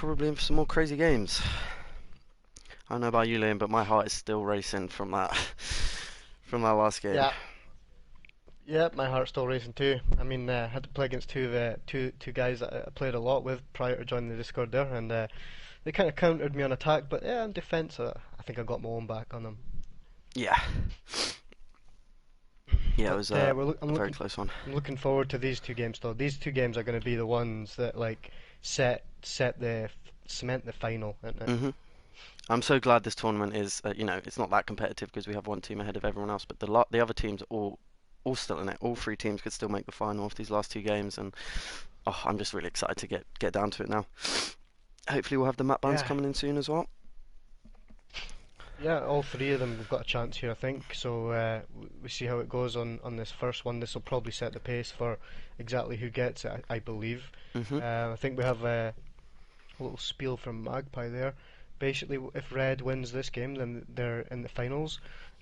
probably in for some more crazy games. I don't know about you, Liam, but my heart is still racing from that from that last game. Yeah, yeah, my heart's still racing too. I mean, I had to play against two guys that I played a lot with prior to joining the Discord there, and they kind of countered me on attack, but yeah, in defense, I think I got my own back on them. Yeah, yeah, it But was I'm a very close one. looking forward to these two games though. These two games are going to be the ones that like set the cement the final, isn't it? hmm I'm so glad this tournament is, it's not that competitive because we have one team ahead of everyone else, but the other teams are all still in it. All three teams could still make the final of these last two games, and I'm just really excited to get down to it now. Hopefully, we'll have the map bans Yeah, coming in soon as well. yeah, all three of them have got a chance here, I think. So we see how it goes on this first one. This will probably set the pace for exactly who gets it, I believe. hmm I think we have a little spiel from Magpie there. Basically, if Red wins this game, then they're in the finals.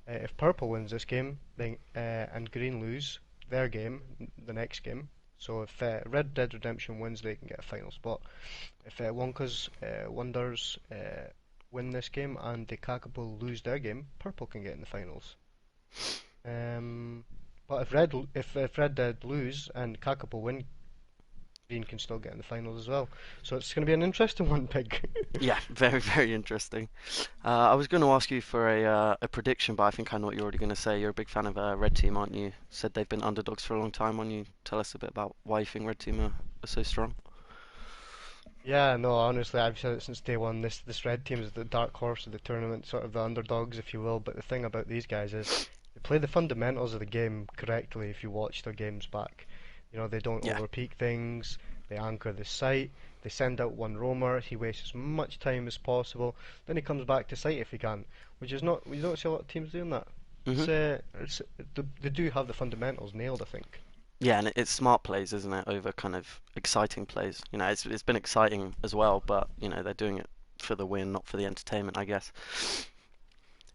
If Purple wins this game, then and Green lose their game, the next game. So if Red Dead Redemption wins, they can get a final spot. If Wonka's Wonders win this game and the Kakapo lose their game, Purple can get in the finals. But if Red Dead lose and Kakapo win, Green can still get in the finals as well. So it's going to be an interesting one, Pig. Yeah, very, very interesting. I was going to ask you for a prediction, but I think I know what you're already going to say. You're a big fan of Red Team, aren't you? Said they've been underdogs for a long time. Why don't you tell us a bit about why you think Red Team are so strong? Yeah, no, honestly, I've said it since day one. This red team is the dark horse of the tournament, sort of the underdogs, if you will. But the thing about these guys is they play the fundamentals of the game correctly if you watch their games back. You know, they don't Yeah. overpeak things, they anchor the site, they send out one roamer, he wastes as much time as possible, then he comes back to site if he can, which is not, we don't see a lot of teams doing that. hmm They do have the fundamentals nailed, I think. Yeah, and it's smart plays, isn't it, over kind of exciting plays. It's been exciting as well, but they're doing it for the win, not for the entertainment, I guess.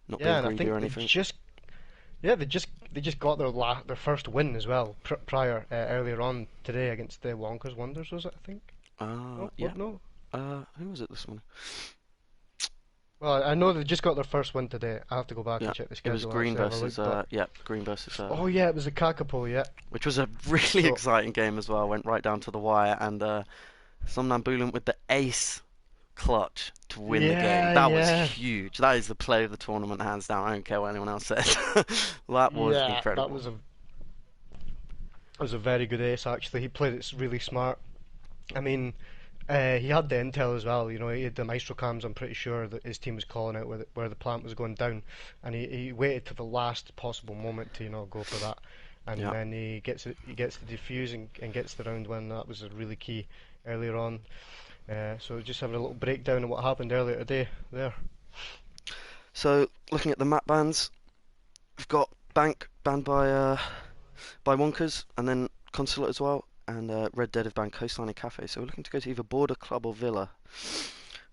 Not being Yeah, and I greedy or think anything. they just got their first win as well prior earlier on today against the Wonka's Wonders, was it? I think. Oh, Yeah. what? No. Who was it this morning? Well, I know they just got their first win today. I have to go back Yeah, and check the it was schedule and Green actually have a versus look. But Green versus oh yeah, it was the Kakapo. Yeah. which was a really So exciting game as well. Went right down to the wire, and Somnambulant with the ace clutch to win the game. yeah, That was yeah, huge. That is the play of the tournament, hands down. I don't care what anyone else says. That was yeah. incredible. That was a very good ace actually. He played it really smart. I mean, he had the intel as well. You know, he had the maestro cams. I'm pretty sure that his team was calling out where the plant was going down, and he waited to the last possible moment to go for that, and Yeah. then he gets the defuse and gets the round win. That was a really key earlier on. So just having a little breakdown of what happened earlier today there. So looking at the map bans, we've got Bank banned by Wonkers, and then Consulate as well, and Red Dead have banned Coastline and Cafe. So we're looking to go to either Border, Club, or Villa.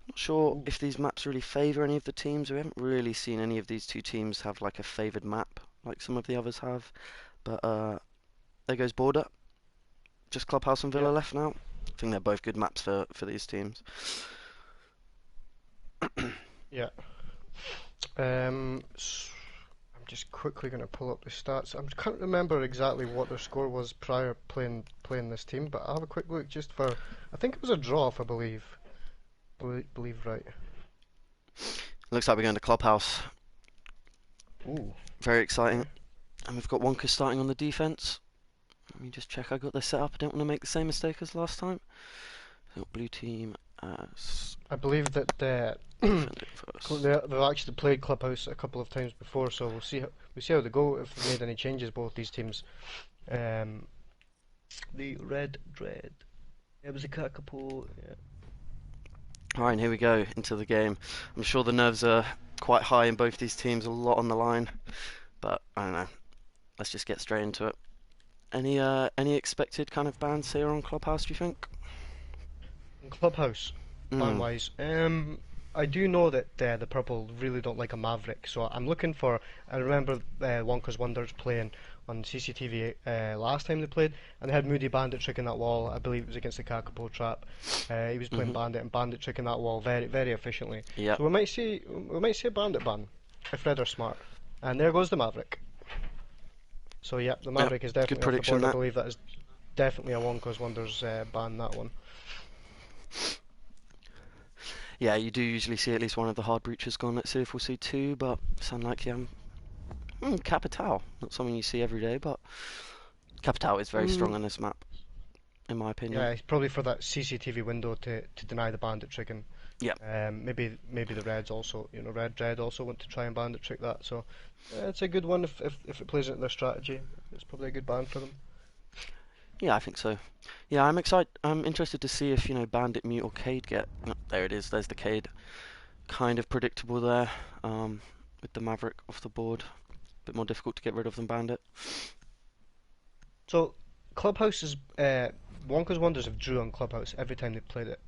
Not sure Ooh. if these maps really favour any of the teams. We haven't really seen any of these two teams have like a favoured map like some of the others have. But there goes Border. Just Clubhouse and Villa Yeah, left now. I think they're both good maps for these teams. yeah. I'm just quickly going to pull up the stats. I can't remember exactly what their score was prior playing this team, but I'll have a quick look just for. I think it was a draw, if I believe right. Looks like we're going to Clubhouse. Ooh, Very exciting. okay. And we've got Wonka starting on the defense. Let me just check I got this set up. I don't want to make the same mistake as last time. So blue team as I believe that defending first. they've actually played Clubhouse a couple of times before, so we'll see how they go if they made any changes. Both these teams. Um, the Red Dread. It was a Kakapo. Yeah. Alright, here we go into the game. I'm sure the nerves are quite high in both these teams, a lot on the line. But I don't know. Let's just get straight into it. Any expected kind of bans here on Clubhouse, do you think? In Clubhouse, ban Mm. wise, I do know that the purple really don't like a Maverick, so I'm looking for. I remember Wonka's Wonders playing on CCTV last time they played, and they had Moody Bandit tricking that wall. I believe it was against the Kakapo trap. He was playing Mhm. Bandit and Bandit tricking that wall very very efficiently. Yep. So we might see a Bandit ban if Red are smart. And there goes the Maverick. So yeah, the Yep. Maverick is Good definitely off the prediction board. I that. believe that is definitely a Wonka's Wonders ban, that one. Yeah, you do usually see at least one of the hard breaches gone. Let's see if we'll see two, but it's unlikely. Capital. Not something you see every day, but Capital is very strong Mm, on this map, in my opinion. yeah, it's probably for that CCTV window to deny the bandit tricking. Yeah. Maybe the Reds also, Red also want to try and bandit trick that. So it's a good one if it plays into their strategy. It's probably a good ban for them. Yeah, I think so. Yeah, I'm excited. I'm interested to see if Bandit, Mute, or Cade get. No, there it is. There's the Cade. Kind of predictable there. With the Maverick off the board, a bit more difficult to get rid of than Bandit. So Clubhouse is Wonka's Wonders have drew on Clubhouse every time they played it.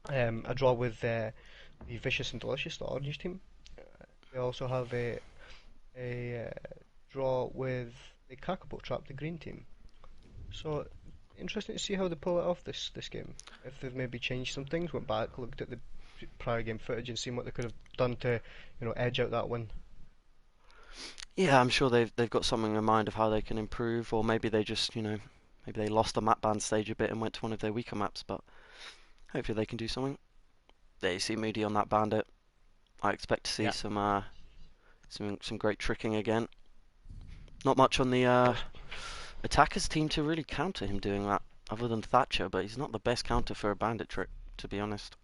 A draw with the Vicious and Delicious, the orange team. They also have a draw with the Kakapo trap, the green team. So interesting to see how they pull it off this game. If they've maybe changed some things, went back, looked at the prior game footage, and seen what they could have done to, edge out that win. Yeah, I'm sure they've got something in mind of how they can improve, or maybe they just maybe they lost the map ban stage a bit and went to one of their weaker maps. But hopefully they can do something. There you see Moody on that Bandit. I expect to see Yeah, some great tricking again. Not much on the attackers team to really counter him doing that, other than Thatcher, but he's not the best counter for a bandit trick, to be honest.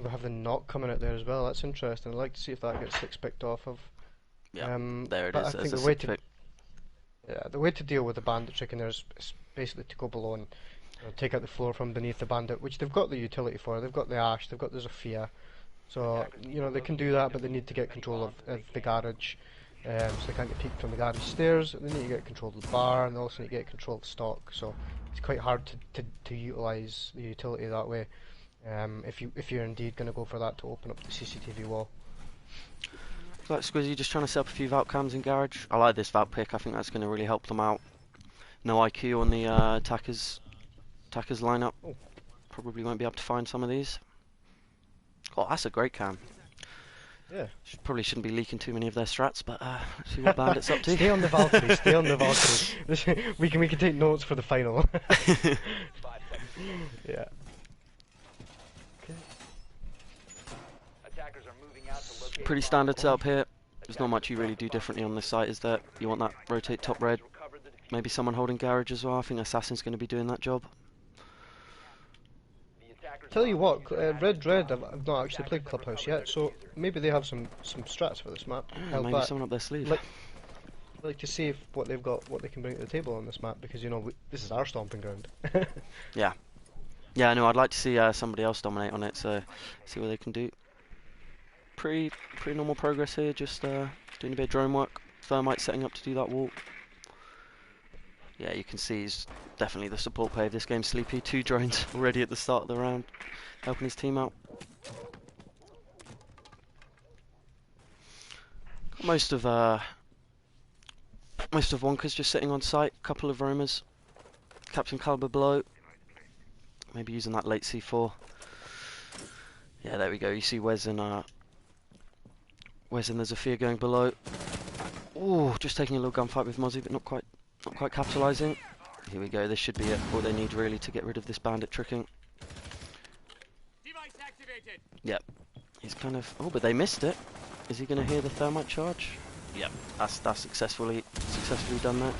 we have the knock coming out there as well. That's interesting. I'd like to see if that gets six picked off of. Yeah, there it But I is. There's think a the way six to pick. yeah, the way to deal with the bandit trick in there is basically to go below and take out the floor from beneath the bandit, which they've got the utility for. They've got the Ash, they've got the Zofia, so they can do that, but they need to get control of the garage. So they can't get peeked from the garage stairs. They need to get control of the bar, and they also need to get control of the stock. So it's quite hard to utilise the utility that way. If you're indeed going to go for that to open up the CCTV wall. Like Squizzy just trying to set up a few Valk cams in garage. I like this Valk pick. I think that's going to really help them out. No IQ on the attackers lineup. Oh, Probably won't be able to find some of these. Oh, that's a great cam. yeah. Probably shouldn't be leaking too many of their strats, but let's see what Bandit's up to. Stay on the Valkyrie. Stay on the Valkyrie. We can take notes for the final. Yeah. Pretty standard setup here. There's not much you really do differently on this site, is there? You want that rotate top red. Maybe someone holding garage as well. I think Assassin's going to be doing that job. Tell you what, Red I've not actually played Clubhouse yet, so maybe they have some strats for this map. Held Maybe back. someone up their sleeve. Like to see what they've got, what they can bring to the table on this map, because this is our stomping ground. Yeah. Yeah, no, I'd like to see somebody else dominate on it, so see what they can do. Pretty normal progress here, just doing a bit of drone work. Thermite setting up to do that wall. Yeah, you can see he's definitely the support player of this game. Sleepy, 2 drones already at the start of the round, helping his team out. Got most of Wonka's just sitting on site. Couple of roamers. Captain Caliber below. Maybe using that late C4. Yeah, there we go. You see Wes and the Zofia going below. Oh, just taking a little gunfight with Mozzie, but not quite capitalising. Here we go. This should be it. All they need really to get rid of this bandit tricking. Yep. He's kind of. Oh, but they missed it. Is he going to hear the thermite charge? Yep. That's successfully done that.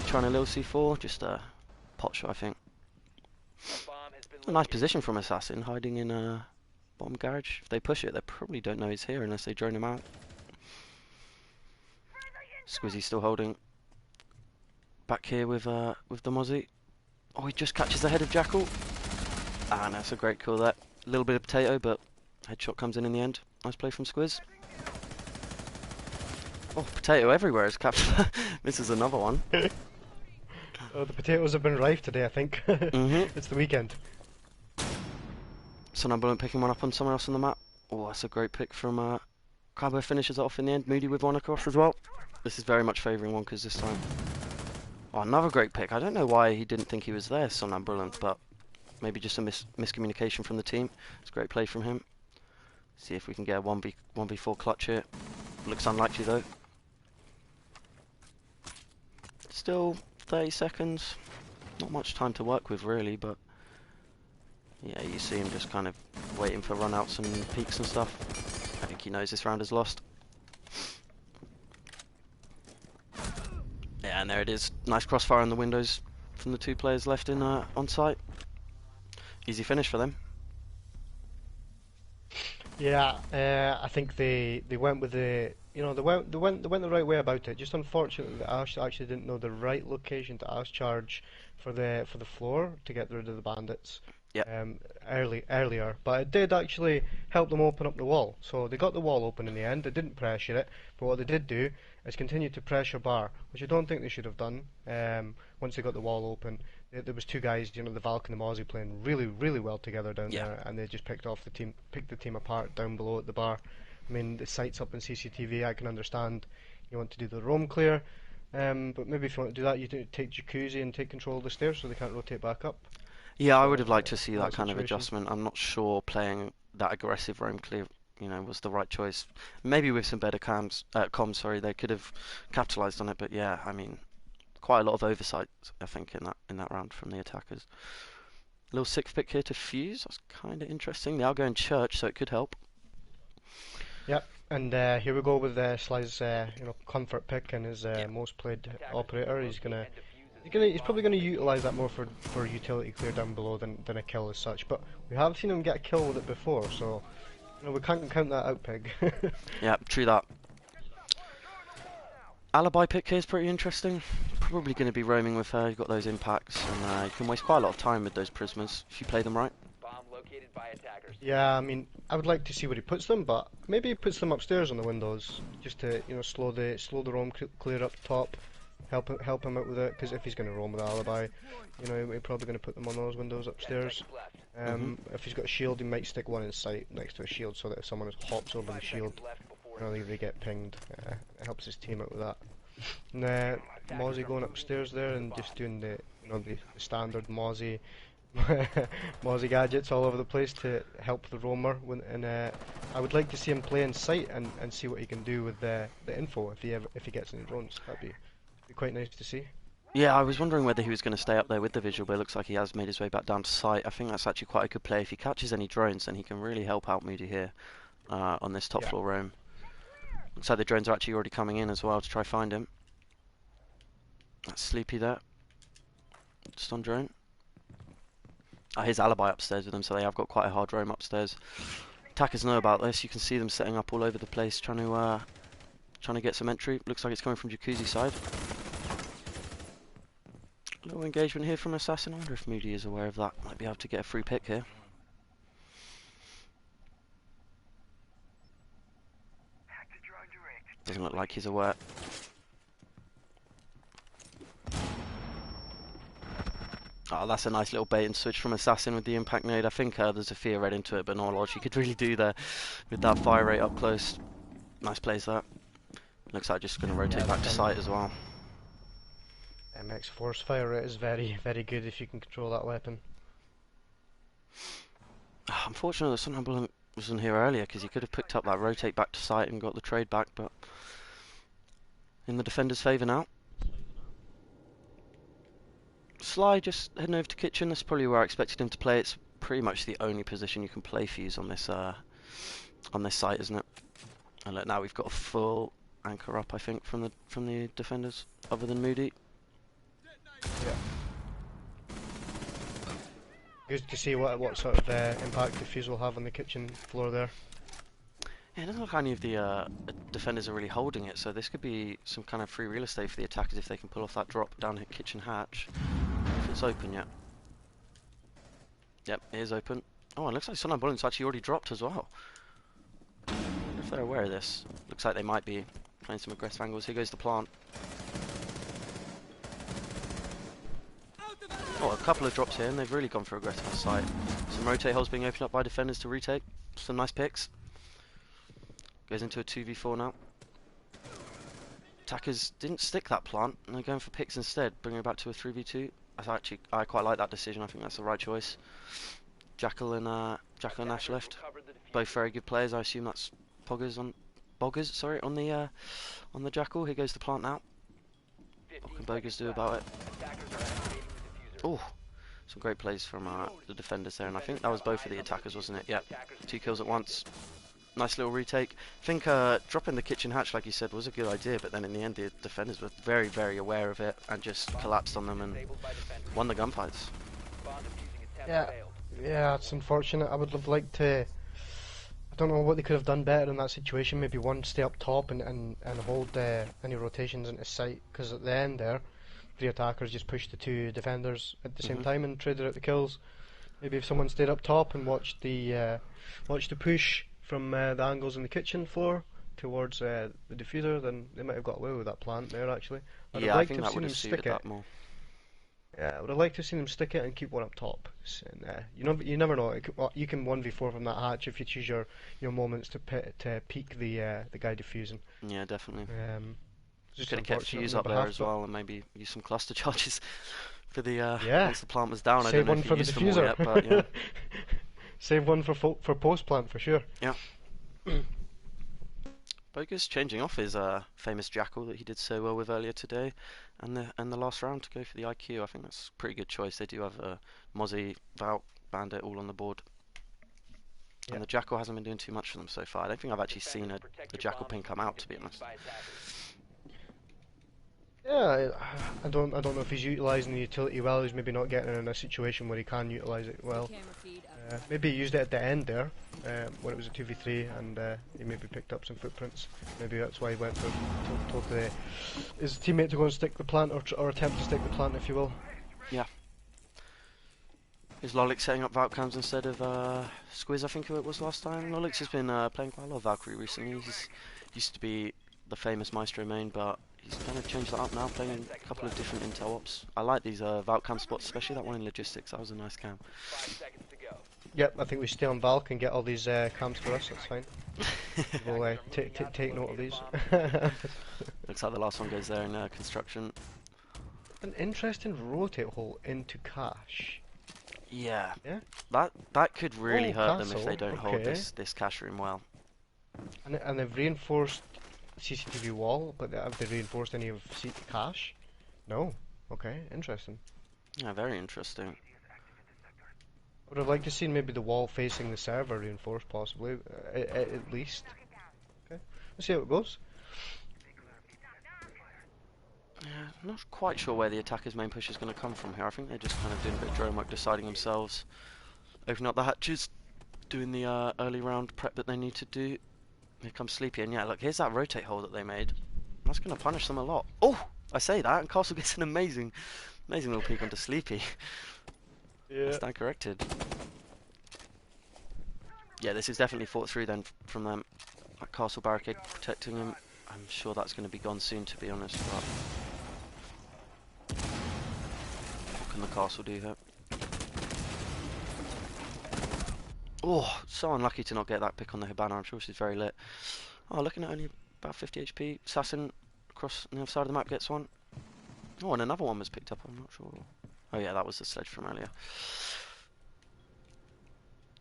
Trying a little C4, just a pot shot, I think. A nice position from Assassin, hiding in a bottom garage. If they push it, they probably don't know he's here unless they drone him out. Squizzy still holding. Back here with the Mozzie. Oh, he just catches the head of Jackal. Ah, no, that's a great kill there. A little bit of potato, but headshot comes in the end. Nice play from Squiz. Oh, potato everywhere is captured. This is another one. Oh, the potatoes have been rife today, I think. It's the weekend. Somnambulant picking one up on someone else on the map. Oh, that's a great pick from Crabber. Finishes it off in the end. Moody with one across as well. This is very much favouring Wonka's this time. Oh, another great pick. I don't know why he didn't think he was there, Somnambulent, but maybe just a miscommunication from the team. It's a great play from him. See if we can get a 1v4 clutch here. Looks unlikely though. Still 30 seconds. Not much time to work with really, but yeah, you see him just kind of waiting for runouts and peaks and stuff. I think he knows this round is lost. Yeah, and there it is. Nice crossfire on the windows from the two players left in on site. Easy finish for them. Yeah, I think they went with the they went the right way about it. Just unfortunately, that Ash actually didn't know the right location to Ash charge for the floor to get rid of the bandits Yep. earlier, but it did actually help them open up the wall. So they got the wall open in the end. They didn't pressure it, but what they did do is continue to pressure bar, which I don't think they should have done. Once they got the wall open, there was two guys, the Valk and the Mozzie playing really, really well together down Yeah. there, and they just picked the team apart down below at the bar. I mean, the site's up in CCTV. I can understand you want to do the roam clear, but maybe if you want to do that, you do take Jacuzzi and take control of the stairs so they can't rotate back up. Yeah, I would So have liked to see in that that kind of situation, adjustment. I'm not sure playing that aggressive roam clear, was the right choice. Maybe with some better comms, sorry, they could have capitalised on it. But yeah, I mean, quite a lot of oversight, I think, in that round from the attackers. Little sixth pick here to fuse. That's kind of interesting. They are going church, so it could help. yep. And here we go with Sly's comfort pick and his Yeah. most played operator. He's probably gonna utilize that more for utility clear down below than a kill as such. But we have seen him get a kill with it before, so we can't count that out, Pig. Yeah, true that. Alibi pick here is pretty interesting. Probably going to be roaming with her. You've got those impacts, and you can waste quite a lot of time with those prismers if you play them right. Yeah, I mean, I would like to see where he puts them, but maybe he puts them upstairs on the windows just to slow the roam clear up top, help him out with it. Because if he's going to roam with Alibi, he's probably going to put them on those windows upstairs. If he's got a shield, he might stick one in sight next to a shield so that if someone hops over the shield, they get pinged. It helps his team out with that. And Mozzie going upstairs there and just doing the standard Mozzie Mozzie gadgets all over the place to help the roamer. And I would like to see him play in sight and see what he can do with the info if he gets any drones. That'd be quite nice to see. Yeah, I was wondering whether he was going to stay up there with the visual, but it looks like he has made his way back down to site. I think that's actually quite a good play. If he catches any drones, then he can really help out Moody here on this top floor roam. Looks like the drones are actually already coming in as well to try find him. That's Sleepy there. Just on drone. Here's Alibi upstairs with them, so they have got quite a hard roam upstairs. Attackers know about this. You can see them setting up all over the place, trying to get some entry. Looks like it's coming from Jacuzzi's side. Little engagement here from Assassin. I wonder if Moody is aware of that. Might be able to get a free pick here. Doesn't look like he's aware. Oh, that's a nice little bait and switch from Assassin with the impact nade. I think there's a fear read into it, but not a lot she could really do there with that fire rate up close. Nice plays that. Looks like just going to rotate back to site as well. MX force fire rate is very, very good if you can control that weapon. Unfortunately, the Somnambulent wasn't here earlier because he could have picked up that rotate back to site and got the trade back, but in the defender's favour now. Sly just heading over to kitchen. That's probably where I expected him to play. It's pretty much the only position you can play Fuse on this site, isn't it? And look, now we've got a full anchor up, I think, from the defenders, other than Moody. Yeah. Good to see what sort of impact the Fuse will have on the kitchen floor there. Yeah, it doesn't look like any of the defenders are really holding it, so this could be some kind of free real estate for the attackers if they can pull off that drop down the kitchen hatch. If it's open yet. Yep, it is open. Oh, it looks like Somnambulant's actually already dropped as well. I wonder if they're aware of this. Looks like they might be playing some aggressive angles. Here goes the plant. Oh, a couple of drops here, and they've really gone for aggressive on site. Some rotate holes being opened up by defenders to retake. Some nice picks. Goes into a 2v4 now. Attackers didn't stick that plant, and they're going for picks instead, bringing it back to a 3v2. I quite like that decision. I think that's the right choice. Jackal and Ash left, both very good players. I assume that's Boggers, sorry, on the Jackal. Here goes the plant now. What can Boggers do about it? Oh, some great plays from the defenders there, and I think that was both of the attackers, wasn't it? Yep, 2 kills at once. Nice little retake. I think dropping the kitchen hatch, like you said, was a good idea, but then in the end the defenders were very, very aware of it and just collapsed on them and won the gunfights. Yeah, yeah, it's unfortunate. I would have liked to. I don't know what they could have done better in that situation. Maybe one stay up top and hold any rotations into sight, because at the end there, 3 attackers just pushed the 2 defenders at the same time and traded out the kills. Maybe if someone stayed up top and watched the push from the angles in the kitchen floor towards the diffuser, then they might have got away with that plant there. Actually, Yeah, I think that would have suited that more. Yeah, I would have liked to have seen them stick it and keep one up top. And you never know. You can 1v4 from that hatch if you choose your moments to peek the guy diffusing. Yeah, definitely. Just could have kept Fuse up there as well, and maybe use some cluster charges for the once the plant was down. I don't know if you used them all yet, but yeah. Save one for post plant for sure. Yeah. Bogus changing off his famous Jackal that he did so well with earlier today, and the last round to go for the IQ. I think that's a pretty good choice. They do have Mozzie, Valk, Bandit all on the board, and the Jackal hasn't been doing too much for them so far. I don't think I've actually seen the Jackal pin come out, to be honest. Yeah, I don't know if he's utilising the utility well. He's maybe not getting in a situation where he can utilise it well. Maybe he used it at the end there, when it was a 2v3, and he maybe picked up some footprints. Maybe that's why he went for told his teammate to go and stick the plant, or attempt to stick the plant, if you will. Yeah. Is Lolix setting up Valkyries instead of Squiz, I think who it was last time? Lolix has been playing quite a lot of Valkyrie recently. He's used to be the famous Maestro main, but he's kind of changed that up now, playing a couple of different intel ops. I like these Valk cam spots, especially that one in logistics. That was a nice cam. Yep, I think we stay on Valk and get all these cams for us. That's fine. We'll take note of these. Looks like the last one goes there in construction. An interesting rotate hole into cache. Yeah. Yeah. That could really hurt them if they don't hold okay. this cache room well. And they've reinforced CCTV wall, but have they reinforced any of cache? No. Okay, interesting. Yeah, very interesting. I would have liked to see maybe the wall facing the server reinforced, possibly, at least. Okay, let's see how it goes. Yeah, I'm not quite sure where the attacker's main push is going to come from here. I think they're just kind of doing a bit of drone work, deciding themselves, opening up the hatches, doing the early round prep that they need to do. Here comes Sleepy, and yeah, look, here's that rotate hole that they made. That's going to punish them a lot. Oh, I say that, and Castle gets an amazing little peek onto Sleepy. Yeah. Stand corrected. Yeah, this is definitely fought through then from them. That castle barricade protecting him. I'm sure that's going to be gone soon, to be honest. But what can the castle do here? Oh, so unlucky to not get that pick on the Hibana. I'm sure she's very lit. Oh, looking at only about 50 HP. Assassin across on the other side of the map gets one. Oh, and another one was picked up. I'm not sure. Oh yeah, that was the sledge from earlier.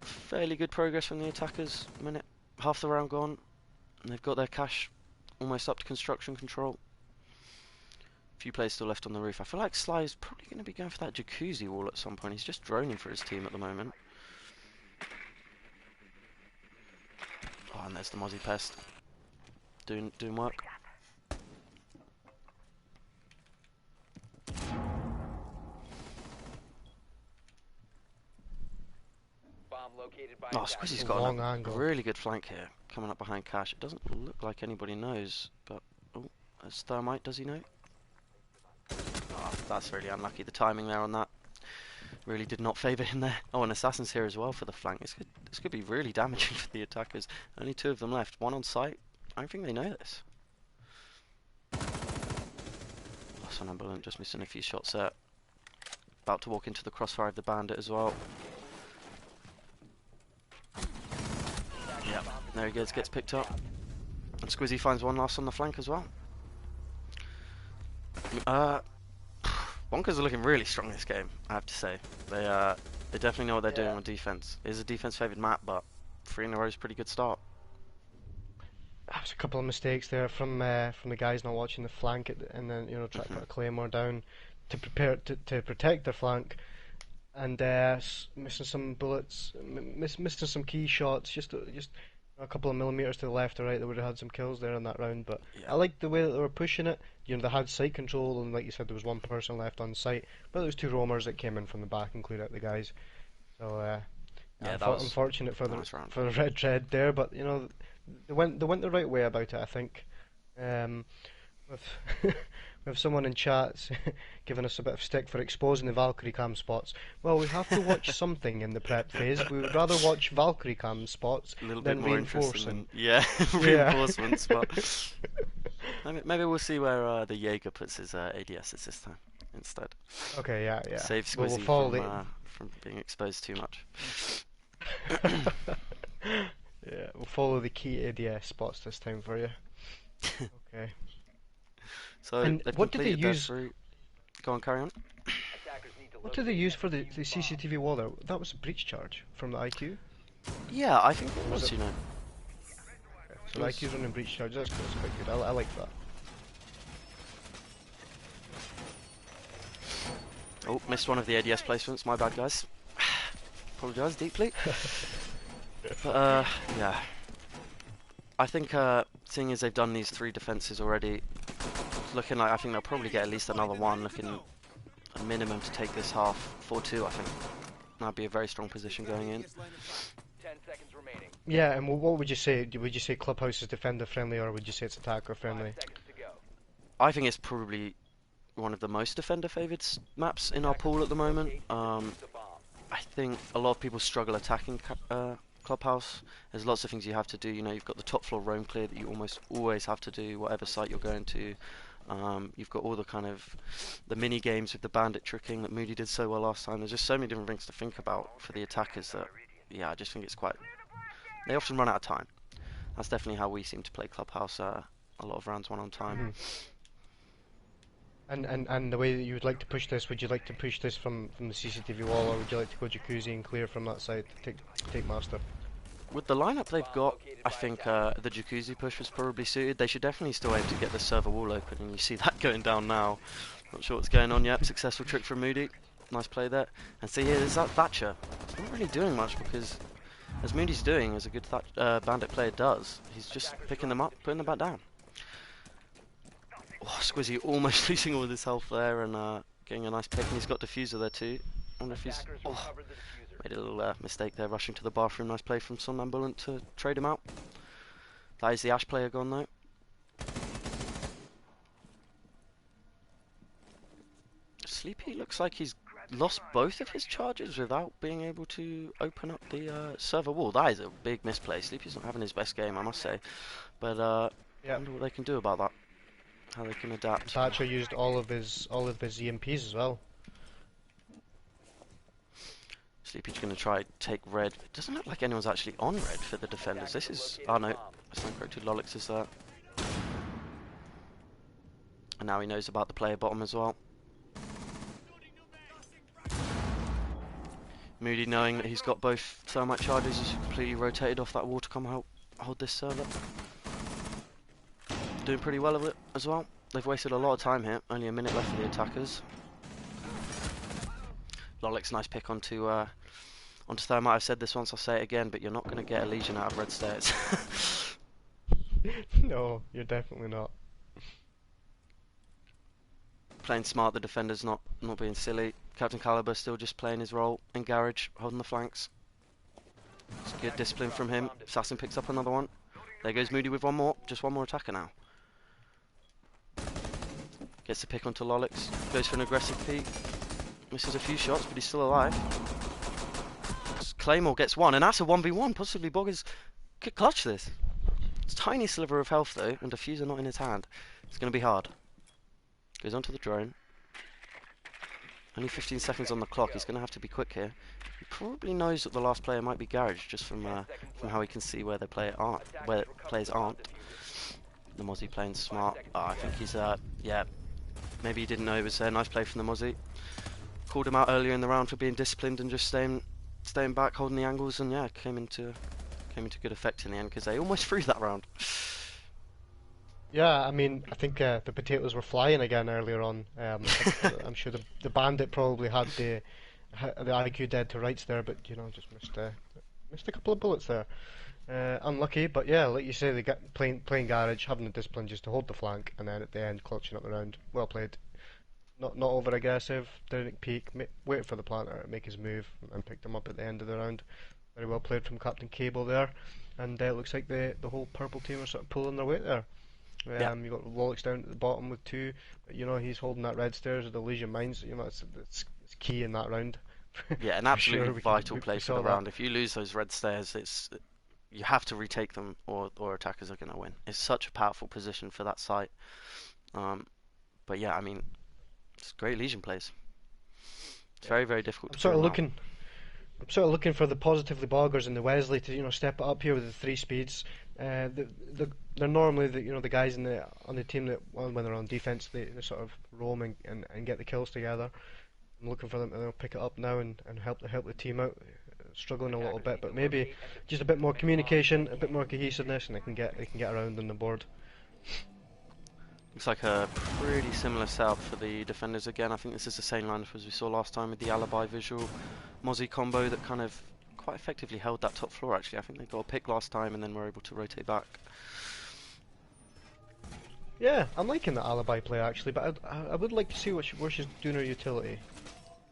Fairly good progress from the attackers. Half the round gone, and they've got their cache almost up to construction control. A few players still left on the roof. I feel like Sly is probably going to be going for that jacuzzi wall at some point. He's just droning for his team at the moment. Oh, and there's the Mozzie Pest doing work. Oh, Squizzy's got a really good flank here, coming up behind Cash. It doesn't look like anybody knows, but oh, there's Thermite. Does he know? Oh, that's really unlucky. The timing there on that really did not favour him there. Oh, and Assassin's here as well for the flank. This could be really damaging for the attackers. Only 2 of them left. One on site. I don't think they know this. That's unambulance, just missing a few shots there. About to walk into the crossfire of the bandit as well. Yep, there he goes, gets picked up. And Squizzy finds one last on the flank as well. Uh, Wonka's are looking really strong this game, I have to say. They definitely know what they're doing Yeah. on defense. It is a defense favored map, but three in a row is a pretty good start. That was a couple of mistakes there from the guys not watching the flank and then try to Hmm. put a claymore down to prepare to protect their flank and missing some bullets, missing some key shots, just a couple of millimeters to the left or right that would have had some kills there in that round. But I Yeah, liked the way that they were pushing it. They had site control, and like you said, there was one person left on site, but there was two roamers that came in from the back and cleared out the guys. So yeah, that was unfortunate for a the nice round. for the red dread there, but they went the right way about it, I think. Um, with with someone in chats giving us a bit of stick for exposing the Valkyrie cam spots. Well, we have to watch something in the prep phase. We would rather watch Valkyrie cam spots A little bit than more interesting reinforcing. than, yeah, Yeah. reinforcements, but maybe we'll see where the Jaeger puts his ADSs this time instead. Okay, yeah, yeah. Save Well, we'll Squizzy follow the. from being exposed too much. Yeah, we'll follow the key ADS spots this time for you. Okay. So And they've what did they completed their use? three. Go on, carry on. What did they use for the CCTV wall there? That was a breach charge from the IQ. Yeah, I think it Was was. it? You know, So it the was. IQ's running breach charge. That's quite good. I like that. Oh, missed one of the ADS placements. My bad, guys. Apologise deeply. But yeah, I think seeing as they've done these three defences already, it's looking like I think they'll probably get at least another one. Looking a minimum to take this half 4-2. I think that'd be a very strong position going in. Yeah, and what would you say? Would you say Clubhouse is defender friendly, or would you say it's attacker friendly? I think it's probably one of the most defender favoured maps in our pool at the moment. I think a lot of people struggle attacking Clubhouse. There's lots of things you have to do. You know, you've got the top floor roam clear that you almost always have to do, whatever site you're going to. You've got all the kind of the mini games with the bandit tricking that Moody did so well last time. There's just so many different things to think about for the attackers that, yeah, I just think it's quite. They often run out of time. That's definitely how we seem to play Clubhouse. A lot of rounds one on time. Hmm. And the way that you would like to push this, would you like to push this from the CCTV wall, or would you like to go jacuzzi and clear from that side to take master? With the lineup they've got, I think the jacuzzi push was probably suited. They should definitely still aim to get the server wall open, and you see that going down now. Not sure what's going on yet. Successful trick from Moody. Nice play there. And see here, there's that Thatcher. He's not really doing much because, as Moody's doing, as a good bandit player does, he's just picking them up, putting them back down. Oh, Squizzy almost losing all of his health there and getting a nice pick, and he's got diffuser there too. I wonder if he's made a little mistake there, rushing to the bathroom. Nice play from Somnambulant to trade him out. That is the Ash player gone though. Sleepy looks like he's lost both of his charges without being able to open up the server wall. That is a big misplay. Sleepy's not having his best game, I must say. But I Yeah. wonder what they can do about that. How they can adapt. Thatcher used all of his EMPs as well. Sleepy's going to try take red. It doesn't look like anyone's actually on red for the defenders. This is... Oh no, that's not corrected. Lolix is there. And now he knows about the player bottom as well. Moody, knowing that he's got both thermite charges, he's completely rotated off that wall to come help hold this server. Doing pretty well with it as well. They've wasted a lot of time here. Only a minute left for the attackers. Lolix, nice pick onto thermite. I've said this once, I'll say it again, but you're not going to get a Legion out of red stairs. No, you're definitely not. Playing smart, the defender's not being silly. Captain Caliber still just playing his role in garage, holding the flanks. It's good discipline from him. Assassin picks up another one. There goes Moody with one more. Just one more attacker now. Gets the pick onto Lolix. Goes for an aggressive peek. Misses a few shots, but he's still alive. Claymore gets one, and that's a 1v1. Possibly Boggers could clutch this. It's a tiny sliver of health though, and diffuser not in his hand. It's going to be hard. Goes onto the drone. Only 15 seconds on the clock. He's going to have to be quick here. He probably knows that the last player might be Garage, just from how he can see where where players aren't. The Mozzie playing smart. I think he's yeah. Maybe he didn't know he was there. Nice play from the Mozzie. Called him out earlier in the round for being disciplined and just staying back, holding the angles, and yeah, came into good effect in the end because they almost threw that round. Yeah, I mean, I think the potatoes were flying again earlier on. I'm sure the bandit probably had the IQ dead to rights there, but you know, just missed a couple of bullets there. Unlucky, but yeah, like you say, they got playing garage, having the discipline just to hold the flank, and then at the end clutching up the round. Well played. Not over aggressive. Didn't peek. Wait for the planter to make his move, and picked him up at the end of the round. Very well played from Captain Cable there, and it looks like the whole purple team are sort of pulling their weight there. Yeah, You got Wallach down at the bottom with 2. But, you know, he's holding that red stairs with the Legion Mines. You know, it's key in that round. yeah, an For absolutely sure, vital we play for saw the that. round. If you lose those red stairs, it's you have to retake them, or attackers are going to win. It's such a powerful position for that site. Um, but yeah, I mean, it's great Legion plays. It's Yeah. very, very difficult I'm to clear sort of them out. looking. I'm sort of looking for the positively boggers and the Wesley to step it up here with the 3 speeds. They're normally the guys on the team that when they're on defense they sort of roam and get the kills together. I'm looking for them to pick it up now and help the team out. Struggling a little bit, but maybe just a bit more communication, a bit more cohesiveness, and they can get around on the board. Looks like a pretty similar setup for the defenders again. I think this is the same lineup as we saw last time with the alibi visual Mozzie combo that kind of quite effectively held that top floor actually. I think they got a pick last time and then were able to rotate back. Yeah, I'm liking the alibi play actually, but I would like to see where she's doing her utility.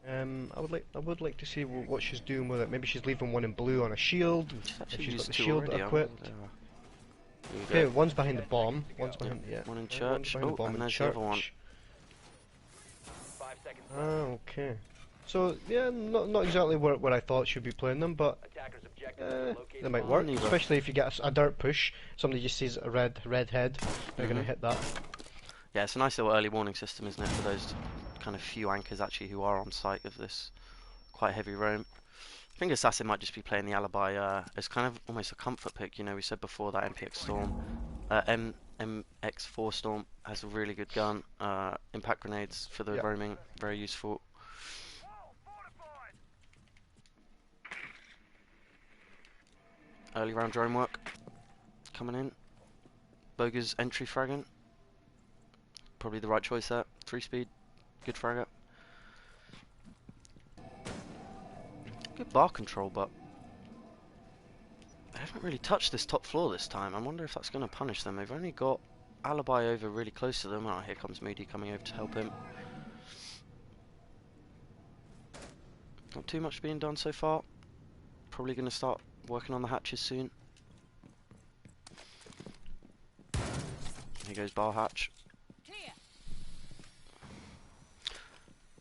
I would like to see what she's doing with it. Maybe she's leaving one in blue on a shield. She's If actually she's got used the two shield already. I equipped. wonder. Here we Okay, go. one's behind the bomb. One's Yep. behind yeah. One in One's church. behind the Oh, bomb and in there's the other one. church. Ah, okay. So yeah, not exactly where I thought she'd be playing them, but they might Oh, work. neither. Especially if you get a dirt push. Somebody just sees a red head, they're gonna hit that. Yeah, it's a nice little early warning system, isn't it, for those kind of few anchors actually who are on site of this quite heavy roam. I think Assassin might just be playing the alibi as kind of almost a comfort pick. You know, we said before that MPX Storm, MX4 Storm has a really good gun. Impact grenades for the Yeah. roaming, very useful. Early round drone work coming in. Boger's entry fragging, probably the right choice there. 3-speed, good fragger. Good bar control, but they haven't really touched this top floor this time. I wonder if that's going to punish them. They've only got alibi over really close to them. Oh, here comes Moody coming over to help him. Not too much being done so far. Probably going to start working on the hatches soon. Here goes bar hatch.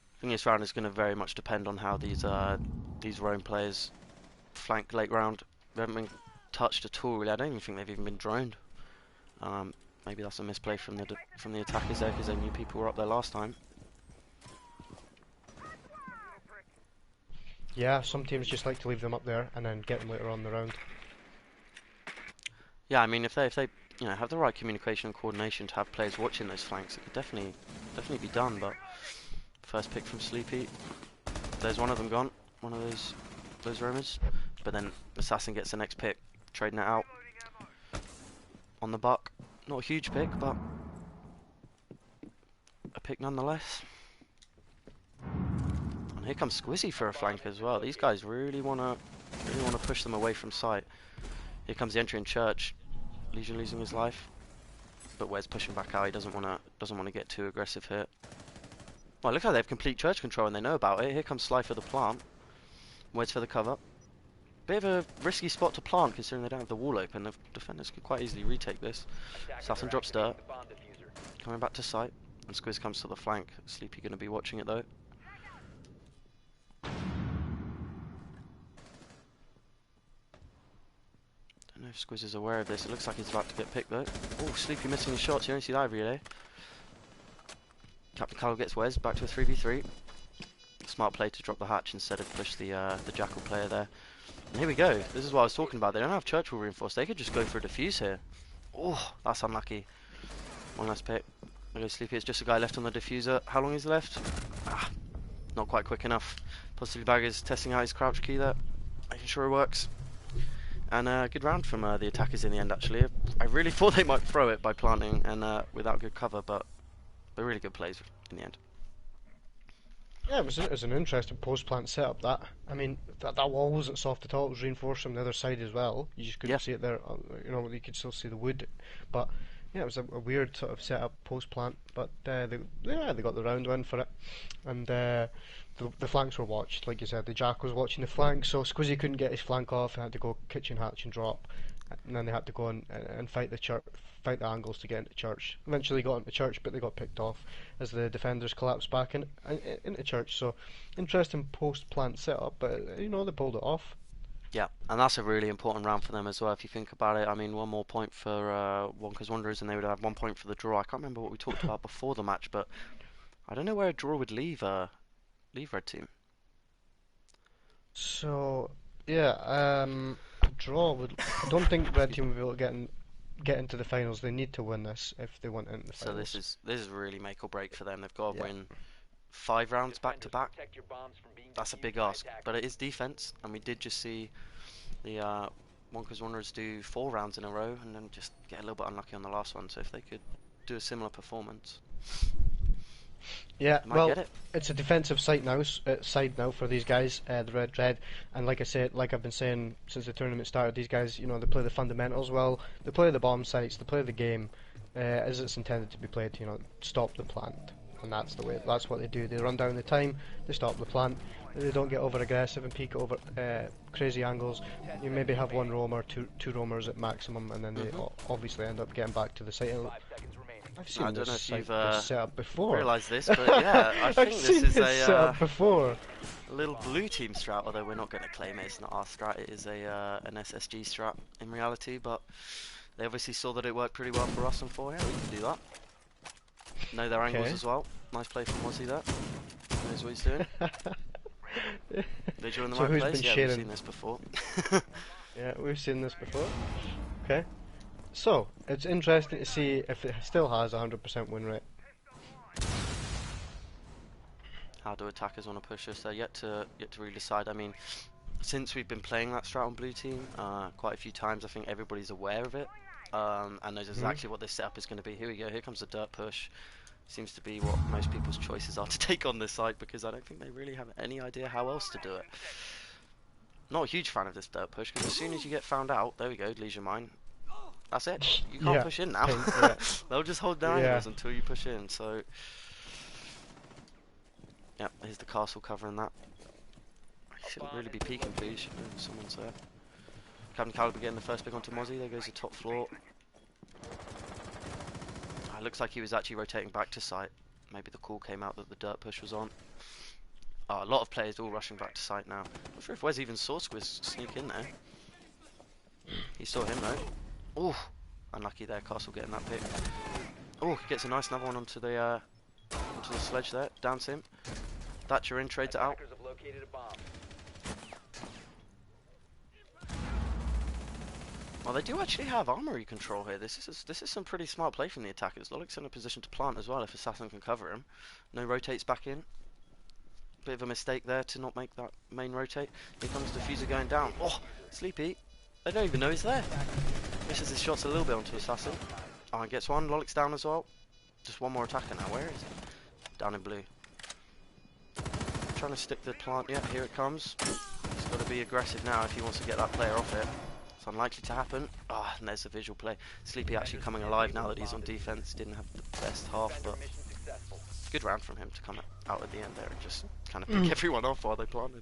I think this round is going to very much depend on how these roam players flank late round. They haven't been touched at all really. I don't even think they've even been droned. Maybe that's a misplay from the attackers there because they knew people were up there last time. Yeah, some teams just like to leave them up there and then get them later on in the round. Yeah, I mean if they have the right communication and coordination to have players watching those flanks, it could definitely be done. But first pick from Sleepy. There's one of them gone. One of those roamers. But then Assassin gets the next pick, trading it out on the buck. Not a huge pick, but a pick nonetheless. And here comes Squizzy for a flank as well. These guys really wanna push them away from sight. Here comes the entry in church. Legion losing his life, but Wes pushing back out. He doesn't wanna get too aggressive here. Well, look how they have complete church control and they know about it. Here comes Sly for the plant. Wes for the cover. Bit of a risky spot to plant considering they don't have the wall open. The defenders could quite easily retake this. Assassin drops dirt. Coming back to sight. And Squiz comes to the flank. Sleepy going to be watching it though. Don't know if Squiz is aware of this. It looks like he's about to get picked though. Oh, Sleepy missing his shots. You don't see that every day. Captain Carlo gets Wes back to a 3v3. Smart play to drop the hatch instead of push the Jackal player there. And here we go. This is what I was talking about. They don't have church wall reinforced. They could just go for a defuse here. Oh, that's unlucky. One last pick. I go Sleepy. It's just a guy left on the diffuser. How long is he left? Ah, not quite quick enough. Possibly Bagger's testing out his crouch key there, making sure it works. And a good round from the attackers in the end, actually. I really thought they might throw it by planting and without good cover, but they're really good plays in the end. Yeah, it was an interesting post-plant setup. That I mean, that wall wasn't soft at all. It was reinforced from the other side as well. You just Yeah, couldn't see it there. You know, you could still see the wood, but yeah, it was a weird sort of setup post-plant. But they got the round win for it, and the flanks were watched. Like you said, the Jack was watching the flank, so Squizzy couldn't get his flank off. He had to go kitchen hatch and drop, and then they had to go and fight the church, fight the angles to get into church. Eventually got into church, but they got picked off as the defenders collapsed back into church. So interesting post-plant setup, but you know they pulled it off. yeah, and that's a really important round for them as well. If you think about it, I mean, one more point for Wonka's Wanderers, and they would have 1 point for the draw. I can't remember what we talked about before the match, but I don't know where a draw would leave Red Team. So yeah, a draw would. I don't think Red Team will be able to get into the finals. They need to win this if they want into the So this finals. is this is really make or break for them. They've got to Yeah. win 5 rounds back to back. That's a big ask, but it is defense, and we did just see the Wonka's Wanderers do 4 rounds in a row, and then just get a little bit unlucky on the last one. So if they could do a similar performance, Yeah, they might well, get it. it's a defensive side now for these guys, the Red, and like I said, like I've been saying since the tournament started, these guys, you know, they play the fundamentals well, they play the bomb sites, they play the game as it's intended to be played. You know, stop the plant, and that's the way. That's what they do. They run down the time, they stop the plant. They don't get over aggressive and peak over crazy angles. You maybe have one roamer, two roamers at maximum, and then they Hmm. obviously end up getting back to the site. I've I seen don't this know if you've this setup before. realised this, but yeah, I I've think this seen is this a setup before. little blue team strat. Although we're not going to claim it, it's not our strat. It is a an SSG strat in reality, but they obviously saw that it worked pretty well for us and thought, yeah, we can do that. Know their angles Okay. as well. Nice play from Wazzy there. Knows what he's doing. They join the So right who's place? been Yeah, we've sharing? seen this before. Yeah, we've seen this before. Okay. So it's interesting to see if it still has a 100% win rate. How do attackers want to push us? They're yet to really decide. I mean, since we've been playing that strat on blue team quite a few times, I think everybody's aware of it and knows Hmm. exactly what this setup is going to be. Here we go. Here comes the dirt push. Seems to be what most people's choices are to take on this site because I don't think they really have any idea how else to do it. Not a huge fan of this dirt push because as soon as you get found out, there we go, Leisure Mine. That's it. You can't Yeah. push in now. Pink, yeah. They'll just hold their Yeah. angles until you push in. So, yeah, here's the castle covering that. He shouldn't really be peeking, please. Should know someone's there. Captain Caliber getting the first pick onto Mozzie. There goes the top floor. It looks like he was actually rotating back to site. Maybe the call came out that the dirt push was on. Oh, a lot of players all rushing back to site now. Not sure if Wes even saw Squiz sneak in there. He saw him though. Ooh, unlucky there. Castle getting that pick. Oh, he gets a nice another one onto the sledge there. Downs him. Thatcher in, trades it out. Well, they do actually have armory control here. This is some pretty smart play from the attackers. Lollic's in a position to plant as well if Assassin can cover him. No rotates back in. Bit of a mistake there to not make that main rotate. Here comes Diffuser going down. Oh, Sleepy. They don't even know he's there. Misses his shots a little bit onto Assassin. Oh, and gets one. Lollic's down as well. Just one more attacker now. Where is he? Down in blue. Trying to stick the plant. Yeah, here it comes. He's got to be aggressive now if he wants to get that player off it. It's unlikely to happen. Ah, and there's the visual play. Sleepy actually coming alive now that he's on defense. Didn't have the best half, but good round from him to come out at the end there and just kind of pick everyone off while they planted.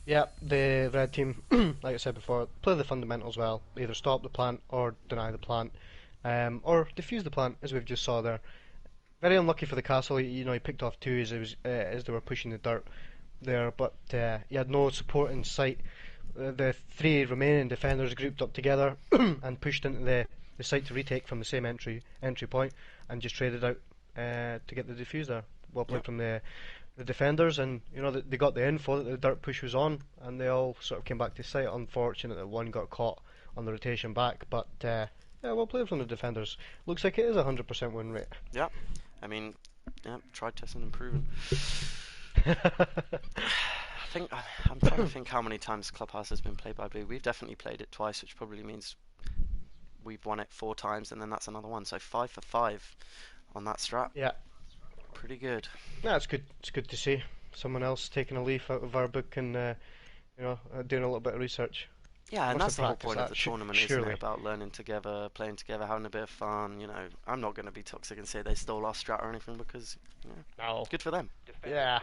Yeah, the red team, like I said before, play the fundamentals well. Either stop the plant or deny the plant, or defuse the plant, as we've just saw there. Very unlucky for the castle. You know, he picked off two as they were pushing the dirt there, but he had no support in sight. The three remaining defenders grouped up together and pushed into the site to retake from the same entry point and just traded out to get the diffuser. Well played Yep. from the defenders, and you know they got the info that the dirt push was on, and they all sort of came back to site. Unfortunate that one got caught on the rotation back, but Yeah, well played from the defenders. Looks like it is a 100% win rate. Yeah, I mean, yeah, tried, testing, and proven. I think I'm trying to think how many times Clubhouse has been played by Blue. We've definitely played it twice, which probably means we've won it 4 times, and then that's another one. So 5 for 5 on that strat. Yeah, Pretty good. yeah, it's good. It's good to see someone else taking a leaf out of our book and doing a little bit of research. Yeah, and Must that's have the whole practiced point of that, the tournament, isn't it? surely. About learning together, playing together, having a bit of fun. I'm not going to be toxic and say they stole our strat or anything because, No. good for them. Yeah.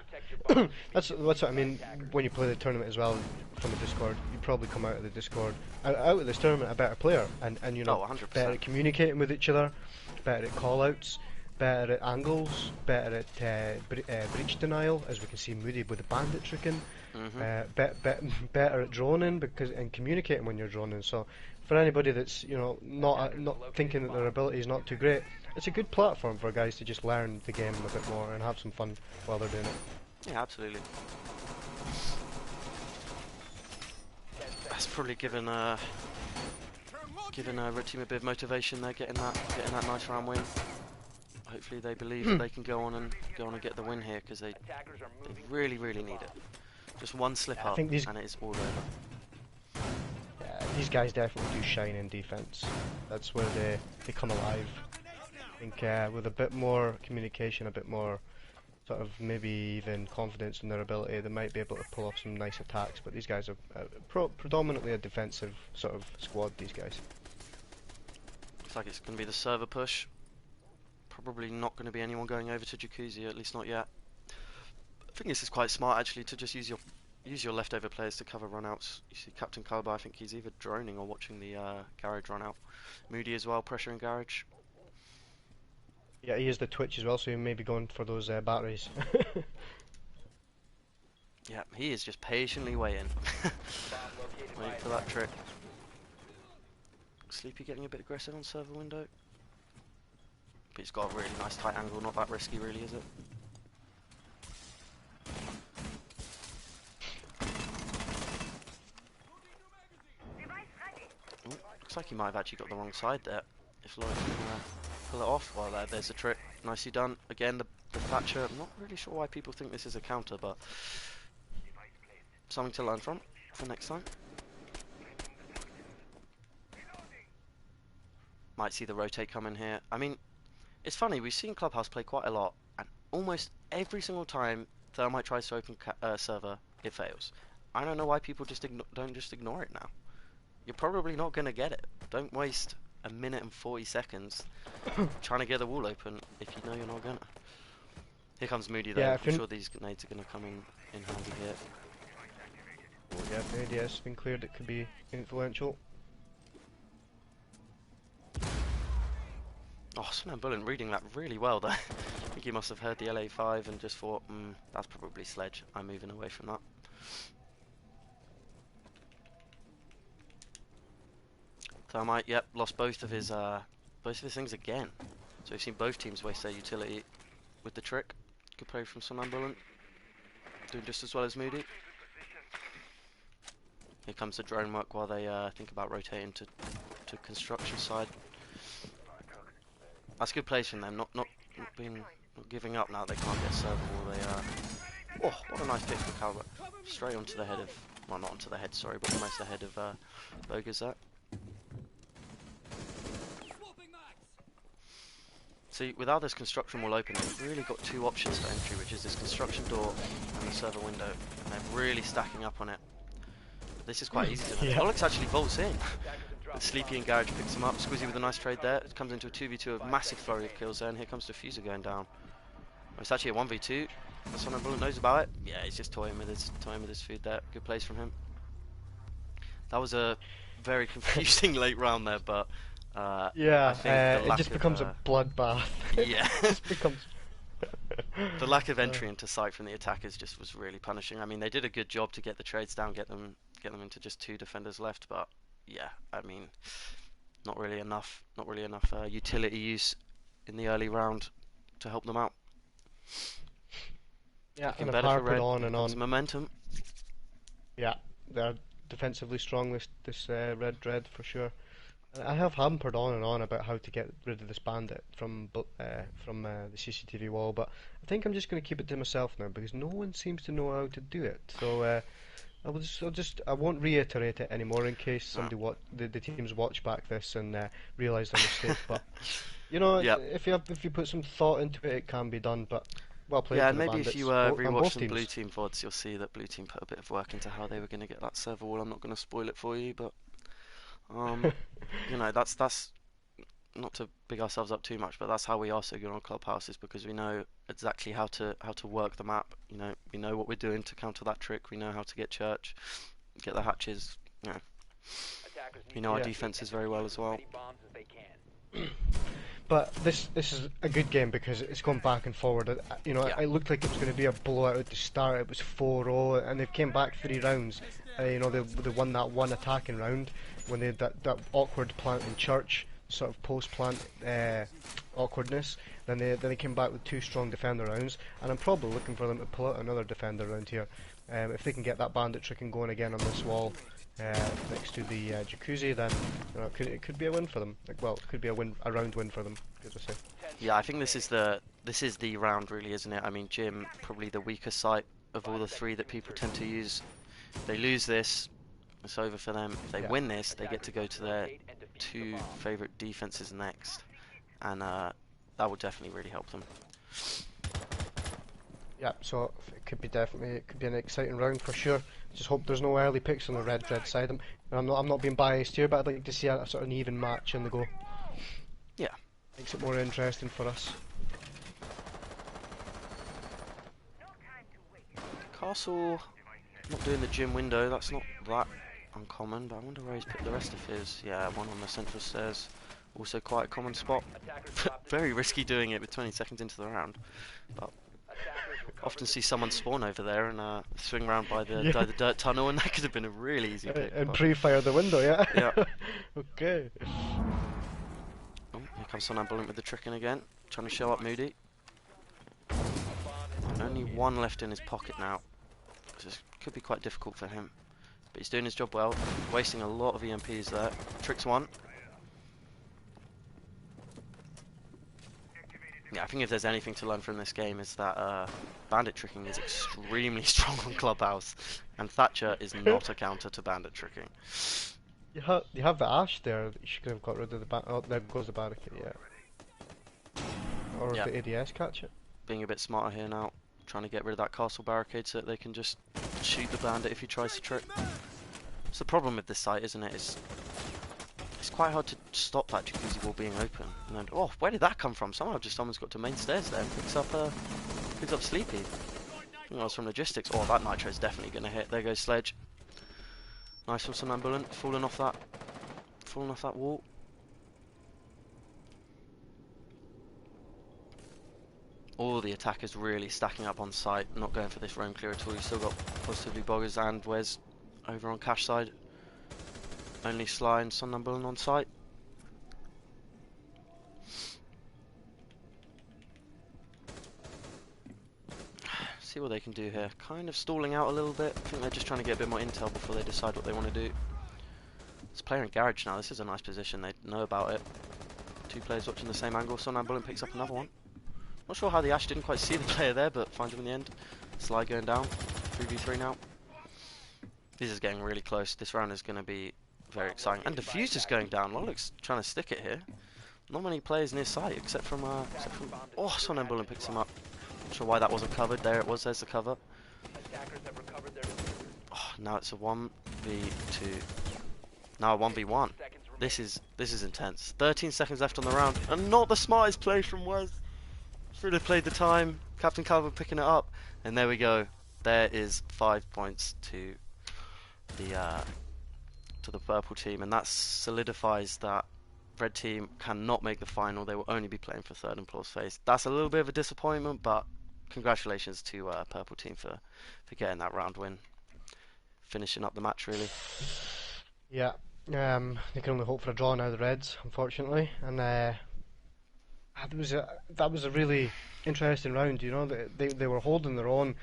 That's what I mean. When you play the tournament as well from the Discord, you probably come out of the Discord, out of this tournament, a better player, and Oh, better 100%. at communicating with each other, better at call-outs, better at angles, better at breach denial, as we can see Moody with the bandit tricking, Mhm. better at droning and communicating when you're droning. So for anybody that's not thinking that their ability is not too great, it's a good platform for guys to just learn the game a bit more and have some fun while they're doing it. Yeah, absolutely. That's probably given a red team a bit of motivation. They're getting that nice round win. Hopefully they believe that they can go on and get the win here because they really really need it. Just one slip I up think and it is all over. these guys definitely do shine in defense. That's where they come alive. I think with a bit more communication, a bit more sort of maybe even confidence in their ability, they might be able to pull off some nice attacks. But these guys are predominantly a defensive sort of squad. These guys. Looks like it's going to be the server push. Probably not going to be anyone going over to Jacuzzi, at least not yet. I think this is quite smart actually to just use your leftover players to cover runouts. You see Captain Kalba, I think he's either droning or watching the garage run out. Moody as well, pressuring garage. Yeah, he is the Twitch as well, so he may be going for those batteries. Yeah, he is just patiently waiting. Waiting for that trick. Sleepy getting a bit aggressive on server window. But he's got a really nice tight angle, not that risky really, is it? Ooh, looks like he might have actually got the wrong side there. If Lloyd can pull it off, well there's the trick. Nicely done. Again, the Thatcher, I'm not really sure why people think this is a counter, but something to learn from for next time. Might see the rotate come in here. I mean, it's funny, we've seen Clubhouse play quite a lot, and almost every single time Thermite tries to open server, it fails. I don't know why people don't just ignore it now. You're probably not going to get it. Don't waste a minute and 40 seconds trying to get the wall open if you know you're not going to. Here comes Moody though. Yeah, I'm sure these grenades are going to come in handy here. Oh, yeah, if the ADS has been cleared, it could be influential. Oh, Somnambulant reading that really well there. I think he must have heard the LA5 and just thought, that's probably Sledge. I'm moving away from that. Thermite, yep, lost both of his things again. So we've seen both teams waste their utility with the trick. Good play from Somnambulant. Doing just as well as Moody. Here comes the drone work while they think about rotating to construction side. That's good place from them, not giving up now. They can't get server or they oh, what a nice pick from Calvert. Straight onto the head of, well not onto the head, sorry, but almost the head of Bogus there. See, without this construction wall open, they've really got two options for entry, which is this construction door and the server window, and they're really stacking up on it. But this is quite easy to Yeah. Alex actually bolts in. But Sleepy and Garage picks him up. Squizzy with a nice trade there. It comes into a 2v2 of massive flurry of kills there, and here comes Diffuser going down. Oh, it's actually a 1v2. Someone Bullet knows about it. Yeah, he's just toying with his food there. Good plays from him. That was a very confusing late round there, but Yeah, I think the it lack just of becomes a bloodbath. yeah, It just becomes. the lack of entry into sight from the attackers just was really punishing. I mean, they did a good job to get the trades down, get them into just two defenders left, but yeah, I mean, not really enough utility use in the early round to help them out. Yeah, Looking and better for Apara put Red. on Here and comes on. momentum. Yeah, they're defensively strong. This Red Dread for sure. I have hampered on and on about how to get rid of this bandit from the CCTV wall, but I think I'm just going to keep it to myself now because no one seems to know how to do it. So I won't reiterate it anymore in case No. the teams watch back this and realise their mistake. But you know, Yep. if you put some thought into it, it can be done. But well played Yeah, to and the maybe if you bandits, on rewatch both some Blue teams. Team VODs, you'll see that Blue Team put a bit of work into how they were going to get that server wall. I'm not going to spoil it for you, but um, that's not to big ourselves up too much, but that's how we are so good on Clubhouse is because we know exactly how to work the map. We know what we're doing to counter that trick. We know how to get church, get the hatches. You know, we know our Yeah. defenses very well as well. But this is a good game because it's gone back and forward. Yeah, It looked like it was going to be a blowout at the start. It was 4-0, and they came back 3 rounds. They won that one attacking round when they had that awkward plant in church, sort of post plant awkwardness. Then they came back with 2 strong defender rounds, and I'm probably looking for them to pull out another defender round here. If they can get that bandit tricking going again on this wall next to the jacuzzi, then it could be a win for them. It could be a round win for them. Good to say. yeah. I think this is the round, really, isn't it? I mean, Jim probably the weaker site of all the three that people tend to use. If they lose this, it's over for them. If they Yeah. win this, they get to go to their two favourite defences next, and that would definitely really help them. Yeah, so it could be an exciting round for sure. Just hope there's no early picks on the red side. And I'm not being biased here, but I'd like to see a sort of an even match in the go. Yeah, Makes it more interesting for us. Castle not doing the gym window. That's not that uncommon, but I wonder where he's put the rest of his. Yeah, one on the central stairs. Also quite a common spot. Very risky doing it with 20 seconds into the round, but often see someone spawn over there and swing around by the Yeah. dirt tunnel, and that could have been a really easy pick. And But pre-fire the window, yeah. yeah. Okay. Oh, here comes Sonambulant with the tricking again, trying to show up Moody. Only one left in his pocket now. This could be quite difficult for him, but he's doing his job well. Wasting a lot of EMPs there. Tricks one. Yeah, I think if there's anything to learn from this game is that bandit tricking is extremely strong on Clubhouse, and Thatcher is not a counter to bandit tricking. You have the ash there. You should have got rid of the oh, there goes the barricade. Yeah. Or Yeah. the ADS catch it. Being a bit smarter here now, trying to get rid of that castle barricade so that they can just shoot the bandit if he tries to trick. It's the problem with this site, isn't it? It's quite hard to stop that jacuzzi wall being open. And then, oh, where did that come from? Somehow just someone's got to main stairs there and picks up Sleepy. I think that was from logistics. Oh, that nitro is definitely going to hit. There goes Sledge. Nice from Somnambulant, falling off that wall. All the attackers really stacking up on site, not going for this roam clear at all. You've still got Positively Boggers and Wes over on cash side. Only Sly and Somnambulant on site. See what they can do here. Kind of stalling out a little bit. I think they're just trying to get a bit more intel before they decide what they want to do. It's player in garage now. This is a nice position. They know about it. Two players watching the same angle. Somnambulant picks up another one. Not sure how the Ash didn't quite see the player there, but finds him in the end. Sly going down. 3v3 now. This is getting really close. This round is going to be very exciting. And Diffuse is going down. Lollic's trying to stick it here. Not many players near site, except from oh, Somnambulant picks him up. Not sure why that wasn't covered. There it was. There's the cover. Oh, now it's a 1v2. Now a 1v1. This is intense. 13 seconds left on the round, and not the smartest play from Wes. Should have played the time. Captain Calvert picking it up, and there we go. There is 5 points to the purple team, and that solidifies that red team cannot make the final. They will only be playing for third and plus phase. That's a little bit of a disappointment, but congratulations to purple team for getting that round win, finishing up the match really. Yeah. They can only hope for a draw now, the Reds, unfortunately, and that was a really interesting round. You know, they were holding their own,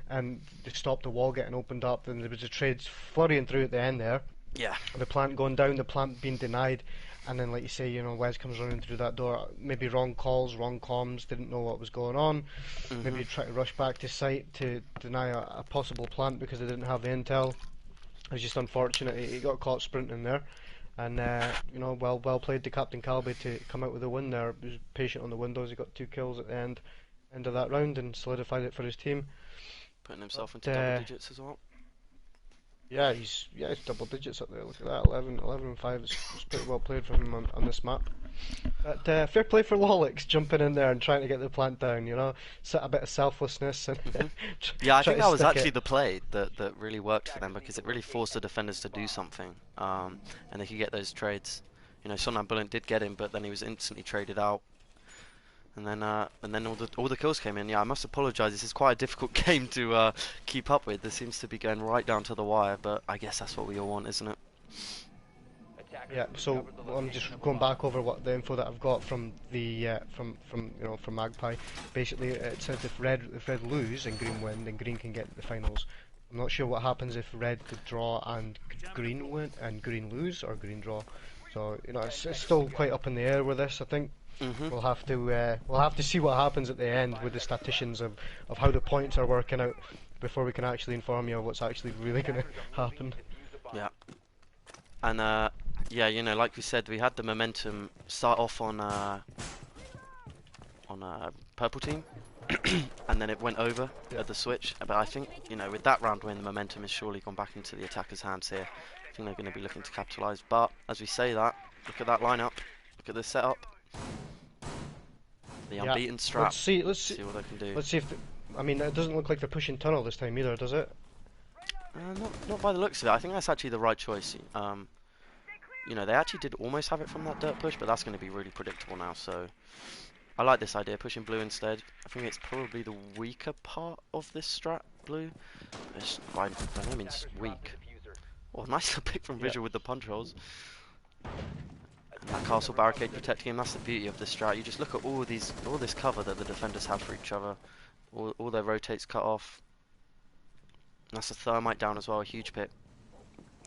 and they stopped the wall getting opened up. And there was a trades flurrying through at the end there. Yeah. The plant going down, the plant being denied, and then like you say, Wes comes running through that door. Maybe wrong calls, wrong comms, didn't know what was going on. Mhm. Maybe try to rush back to site to deny a possible plant because they didn't have the intel. It was just unfortunate. He got caught sprinting there, and well played to Captain Calby to come out with a win there. He was patient on the windows. He got 2 kills at the end of that round and solidified it for his team. Putting himself into But double digits as well. yeah, he's double digits up there. Look at that, 11 and 5. It's pretty well played for him on this map. But fair play for Lolix jumping in there and trying to get the plant down. A bit of selflessness and Mhm. Yeah, I try think to that was stick actually it. the play that really worked for them because it really forced the defenders to do something, and they could get those trades. Somnambulant did get him, but then he was instantly traded out, and then all the kills came in. Yeah, I must apologise. This is quite a difficult game to keep up with. This seems to be going right down to the wire, but I guess that's what we all want, isn't it? Yeah, so I'm just going back over what the info that I've got from the from Magpie. Basically, it says if red lose and green win, then green can get the finals. I'm not sure what happens if red could draw and green win and green lose or green draw. So it's still quite up in the air with this. I think Mhm. we'll have to see what happens at the end with the statisticians of how the points are working out before we can actually inform you of what's actually really going to happen. Yeah. And yeah, like we said, we had the momentum start off on purple team, and then it went over Yeah. at the switch. But I think with that round win, the momentum has surely gone back into the attackers' hands here. I think they're going to be looking to capitalise. But as we say that, look at that lineup. Look at this setup. The Yeah. unbeaten Let's strap. see. Let's see. See what they can do. Let's see if. I mean, it doesn't look like they're pushing tunnel this time either, does it? Not by the looks of it. I think that's actually the right choice. They actually did almost have it from that dirt push, but that's going to be really predictable now. So I like this idea, pushing blue instead. I think it's probably the weaker part of this strat, blue. It's by no means weak. Oh, nice little pick from Yeah. Visual with the punch holes. And that castle barricade protecting him, that's the beauty of this strat. You just look at all this cover that the defenders have for each other. All their rotates cut off. And that's a thermite down as well, a huge pick.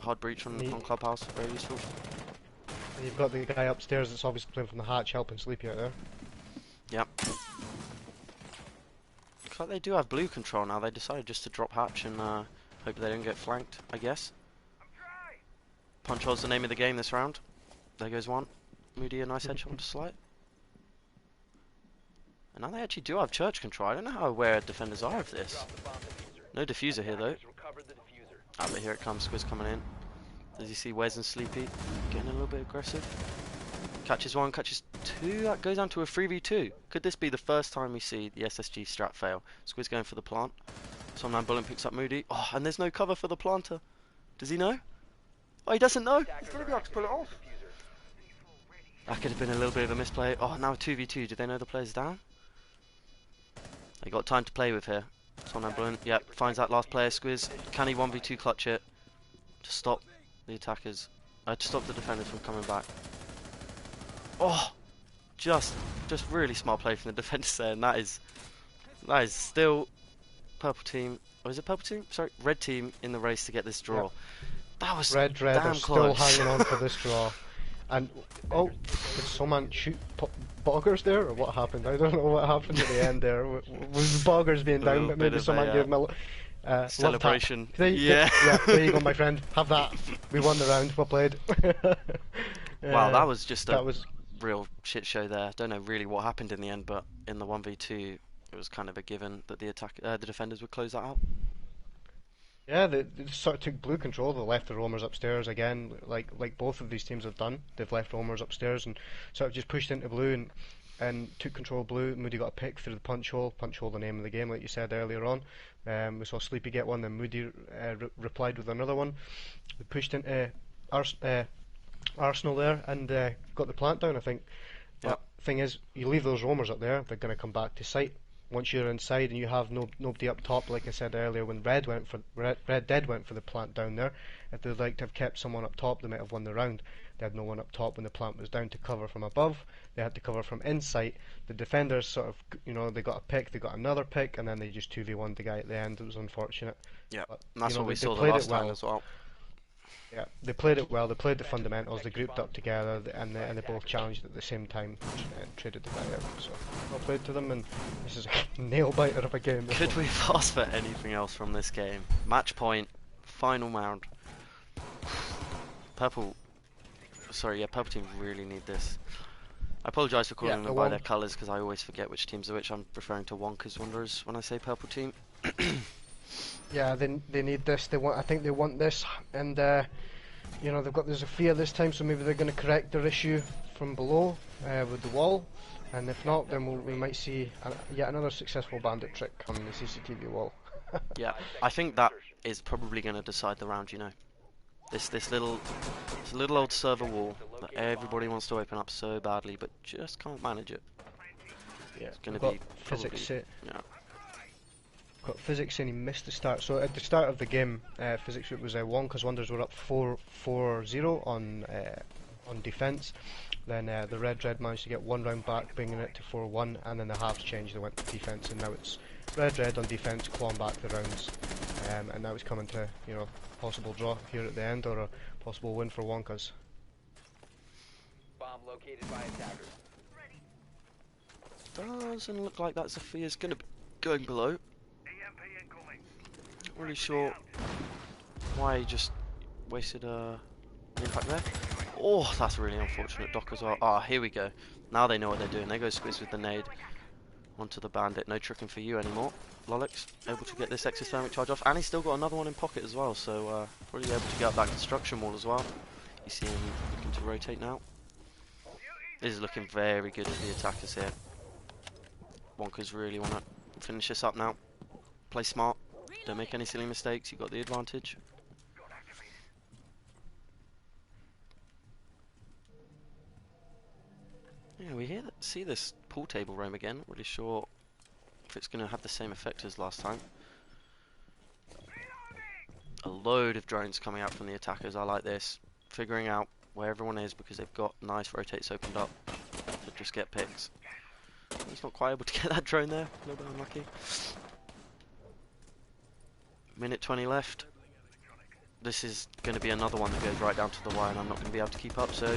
Hard breach on Clubhouse, very useful. And you've got the guy upstairs that's obviously playing from the hatch, helping Sleepy out there. Yep. Looks like they do have blue control now. They decided just to drop hatch and hope they don't get flanked, I guess. Punch hole's the name of the game this round. There goes one. Moody, a nice headshot onto Slight. And now they actually do have church control. I don't know how aware defenders are of this. No diffuser here though. Ah, but here it comes. Squiz coming in. Does he see Wes and Sleepy getting a little bit aggressive? Catches one, catches two. That goes down to a 3v2. Could this be the first time we see the SSG strat fail? Squiz going for the plant. Somnambulant picks up Moody. Oh, and there's no cover for the planter. Does he know? Oh, he doesn't know. He's gonna be able to pull it off. That could have been a little bit of a misplay. Oh, now 2v2. Do they know the player's down? They got time to play with here. Somnambulant, yep, finds that last player. Squiz. Can he 1v2 clutch it to stop the attackers? To stop the defenders from coming back. Oh, just really smart play from the defenders there, and that is still purple team. Or is it purple team? Sorry, red team in the race to get this draw. Yep. That was Red are damn still close. hanging on for this draw. And did someone shoot Boggers there, or what happened? I don't know what happened at the end there. Was Boggers being A down, little but bit maybe of someone a, gave him a celebration. Love tap. Yeah. Yeah, there you go, my friend. Have that. We won the round. Well played. Wow, that was just a that was real shit show there. Don't know really what happened in the end, but in the 1v2, it was kind of a given that the defenders would close that out. Yeah, they sort of took blue control. They left the roamers upstairs again, like both of these teams have done. They've left roamers upstairs and sort of just pushed into blue and took control of blue. Moody got a pick through the punch hole. Punch hole, the name of the game, like you said earlier on. We saw Sleepy get one, then Moody replied with another one. They pushed into Arsenal there and got the plant down, I think. Yep. But thing is, you leave those roamers up there, they're going to come back to site. Once you're inside and you have nobody up top, like I said earlier, when Red Dead went for the plant down there, if they'd like to have kept someone up top, they might have won the round. They had no one up top when the plant was down to cover from above. They had to cover from inside. The defenders sort of, they got a pick, they got another pick, and then they just 2v1'd the guy at the end. It was unfortunate. Yeah, But, and that's what we they saw the played last it well. time as well. Yeah, they played it well. They played the fundamentals. They grouped up together, and they both challenged at the same time and traded the guy out. So well played to them. And this is a nail biter of a game. This Could one. we have asked for anything else from this game? Match point, final round. Purple, sorry, yeah, purple team really need this. I apologise for Yeah, calling the them by their one. colours because I always forget which teams are which. I'm referring to Wonka's Wanderers when I say purple team. Yeah, they need this. They want. I think they want this, and you know they've got the Zofia this time, so maybe they're going to correct their issue from below with the wall. And if not, then we might see yet another successful bandit trick on the CCTV wall. Yeah, I think that is probably going to decide the round. You know, this little old server wall that everybody wants to open up so badly, but just can't manage it. Yeah, It's going we've to got be physics. probably yeah. Got physics saying he missed the start. So at the start of the game, physics it was Wonka's Wonders were up 4-0 on defence. Then the red managed to get one round back, bringing it to 4-1, and then the halves changed. They went to defence, and now it's red on defence, clawing back the rounds, and now it's coming to possible draw here at the end or a possible win for Wonka's. Bomb located by attackers. Doesn't look like that Zophia's going to be going below. Not really sure why he just wasted the impact there. Oh, that's really unfortunate. Doc as well. Ah, here we go. Now they know what they're doing. They go squeeze with the nade onto the bandit. No tricking for you anymore. Lolix able to get this exothermic charge off, and he's still got another one in pocket as well. So probably able to get up that construction wall as well. You see him looking to rotate now. This is looking very good as the attackers here. Wonkers really want to finish this up now. Play smart. Don't make any silly mistakes. You got the advantage. Yeah, we see this pool table roam again. Not really sure if it's going to have the same effect as last time. A load of drones coming out from the attackers. I like this. Figuring out where everyone is because they've got nice rotates opened up to just get picks. He's not quite able to get that drone there. A little bit unlucky. Minute 20 left. This is going to be another one that goes right down to the wire, and I'm not going to be able to keep up. So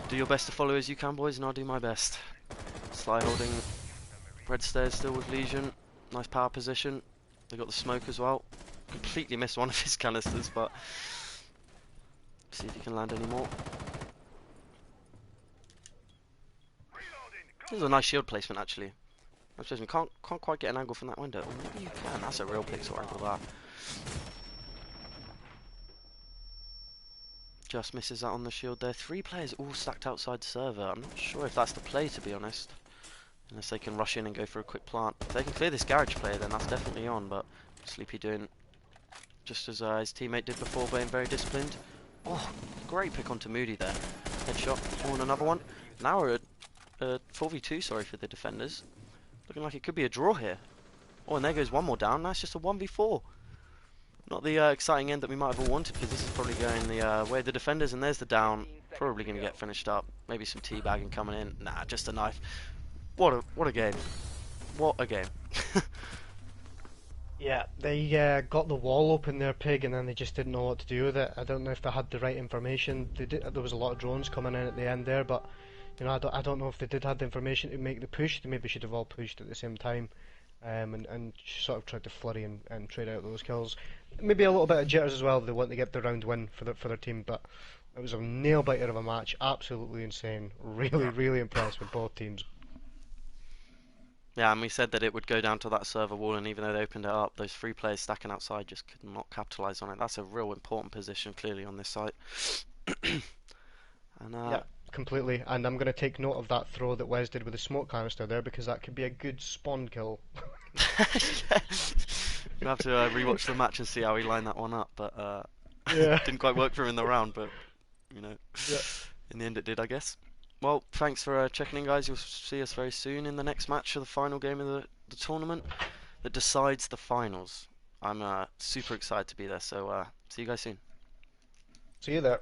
do your best to follow as you can, boys, and I'll do my best. Sly holding red stairs still with Legion. Nice power position. They got the smoke as well. Completely missed one of his canisters, but see if he can land any more. This is a nice shield placement, actually. I suppose we can't quite get an angle from that window. Oh, maybe you can. That's a real pixel angle, that. Just misses that on the shield there. 3 players all stacked outside the server. I'm not sure if that's the play, to be honest. Unless they can rush in and go for a quick plant. If they can clear this garage player, then that's definitely on. But Sleepy doing just as his teammate did before, being very disciplined. Oh, great pick onto Moody there. Headshot. Oh, and another one. Now we're at 4v2, sorry, for the defenders. Looking like it could be a draw here. Oh, and there goes one more down. That's just a 1v4. Not the exciting end that we might have all wanted, because this is probably going the way of the defenders, and there's the down. Probably going to get finished up. Maybe some teabagging coming in. Nah, just a knife. What a game. What a game. Yeah, they got the wall open there, Pig, and then they just didn't know what to do with it. I don't know if they had the right information. There was a lot of drones coming in at the end there, but I don't know if they did have the information to make the push. They maybe should have all pushed at the same time, and sort of tried to flurry and trade out those kills. Maybe a little bit of jitters as well if they want to get the round win for their team, but it was a nail biter of a match. Absolutely insane. Really impressed with both teams. Yeah, and we said that it would go down to that server wall, and even though they opened it up, those 3 players stacking outside just could not capitalise on it. That's a real important position, clearly, on this site. And Yeah, completely. And I'm going to take note of that throw that Wes did with the smoke canister there, because that could be a good spawn kill. we'll have to rewatch the match and see how he lined that one up, but Yeah. didn't quite work for him in the round, but Yeah. in the end it did, I guess. Well, thanks for checking in, guys. You'll see us very soon in the next match of the final game of the tournament that decides the finals. I'm super excited to be there, so see you guys soon. See you there.